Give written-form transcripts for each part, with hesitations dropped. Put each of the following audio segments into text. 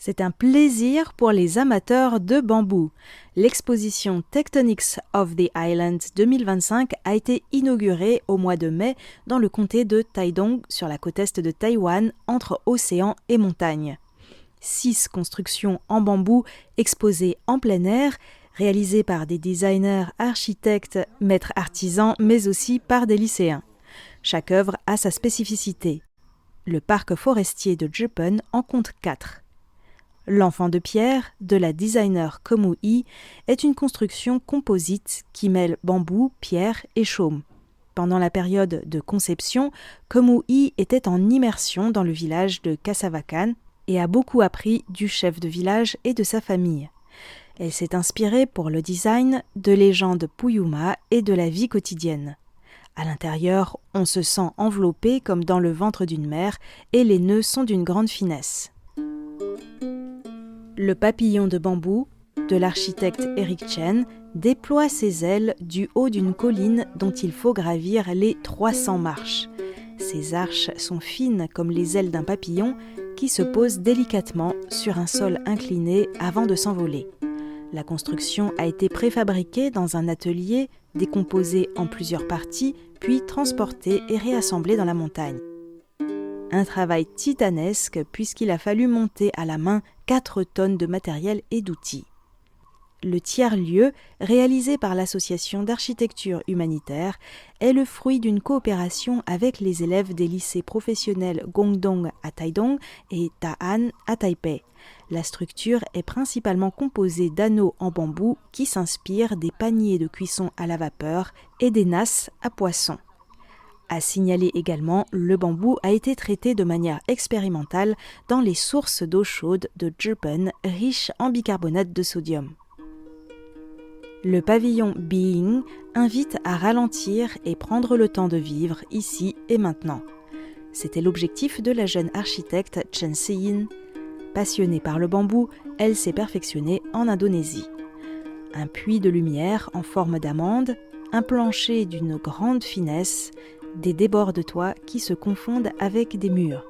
C'est un plaisir pour les amateurs de bambou. L'exposition Tectonics of the Islands 2025 a été inaugurée au mois de mai dans le comté de Taidong, sur la côte est de Taïwan, entre océan et montagne. 6 constructions en bambou exposées en plein air, réalisées par des designers, architectes, maîtres artisans, mais aussi par des lycéens. Chaque œuvre a sa spécificité. Le parc forestier de Zhipen en compte 4. L'enfant de pierre de la designer Komu Yi est une construction composite qui mêle bambou, pierre et chaume. Pendant la période de conception, Komu Yi était en immersion dans le village de Kasavakan et a beaucoup appris du chef de village et de sa famille. Elle s'est inspirée pour le design de légendes Puyuma et de la vie quotidienne. À l'intérieur, on se sent enveloppé comme dans le ventre d'une mère et les nœuds sont d'une grande finesse. Le papillon de bambou de l'architecte Eric Chen déploie ses ailes du haut d'une colline dont il faut gravir les 300 marches. Ces arches sont fines comme les ailes d'un papillon qui se posent délicatement sur un sol incliné avant de s'envoler. La construction a été préfabriquée dans un atelier, décomposée en plusieurs parties, puis transportée et réassemblée dans la montagne. Un travail titanesque puisqu'il a fallu monter à la main 4 tonnes de matériel et d'outils. Le tiers-lieu, réalisé par l'Association d'architecture humanitaire, est le fruit d'une coopération avec les élèves des lycées professionnels Gongdong à Taidong et Ta'an à Taipei. La structure est principalement composée d'anneaux en bambou qui s'inspirent des paniers de cuisson à la vapeur et des nasses à poissons. À signaler également, le bambou a été traité de manière expérimentale dans les sources d'eau chaude de Zhipen, riches en bicarbonate de sodium. Le pavillon Being invite à ralentir et prendre le temps de vivre ici et maintenant. C'était l'objectif de la jeune architecte Chen Seyin. Passionnée par le bambou, elle s'est perfectionnée en Indonésie. Un puits de lumière en forme d'amande, un plancher d'une grande finesse, des débords de toit qui se confondent avec des murs.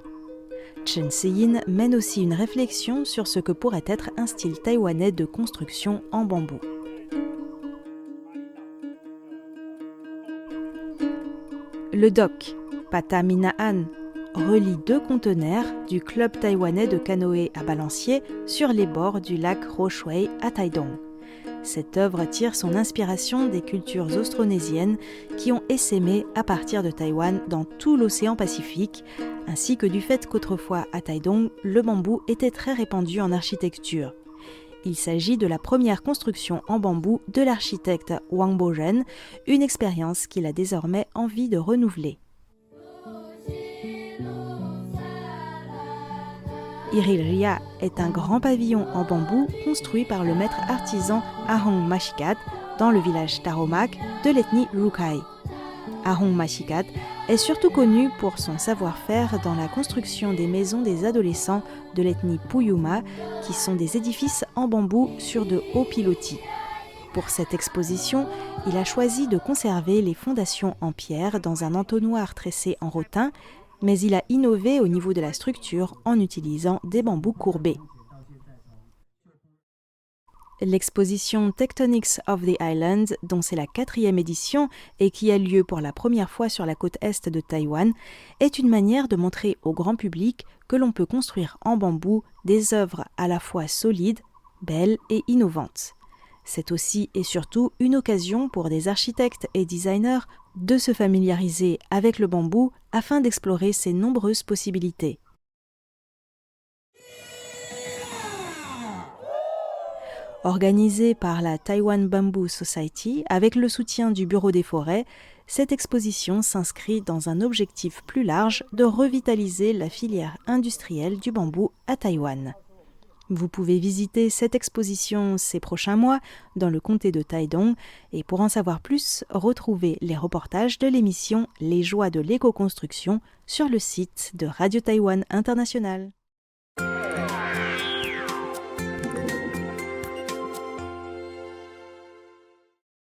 Chen Seyin mène aussi une réflexion sur ce que pourrait être un style taïwanais de construction en bambou. Le dock Pataminaan relie 2 conteneurs du club taïwanais de canoë à balancier sur les bords du lac Roshui à Taidong. Cette œuvre tire son inspiration des cultures austronésiennes qui ont essaimé à partir de Taïwan dans tout l'océan Pacifique, ainsi que du fait qu'autrefois à Taidong, le bambou était très répandu en architecture. Il s'agit de la première construction en bambou de l'architecte Wang Bozhen, une expérience qu'il a désormais envie de renouveler. Irilria est un grand pavillon en bambou construit par le maître artisan Ahong Mashikat dans le village Taromak de l'ethnie Rukai. Ahong Mashikat est surtout connu pour son savoir-faire dans la construction des maisons des adolescents de l'ethnie Puyuma, qui sont des édifices en bambou sur de hauts pilotis. Pour cette exposition, il a choisi de conserver les fondations en pierre dans un entonnoir tressé en rotin, mais il a innové au niveau de la structure en utilisant des bambous courbés. L'exposition Tectonics of the Islands, dont c'est la 4e édition et qui a lieu pour la première fois sur la côte est de Taïwan, est une manière de montrer au grand public que l'on peut construire en bambou des œuvres à la fois solides, belles et innovantes. C'est aussi et surtout une occasion pour des architectes et designers de se familiariser avec le bambou afin d'explorer ses nombreuses possibilités. Organisée par la Taiwan Bamboo Society avec le soutien du Bureau des forêts, cette exposition s'inscrit dans un objectif plus large de revitaliser la filière industrielle du bambou à Taïwan. Vous pouvez visiter cette exposition ces prochains mois dans le comté de Taidong et pour en savoir plus, retrouvez les reportages de l'émission Les joies de l'éco-construction sur le site de Radio Taïwan International.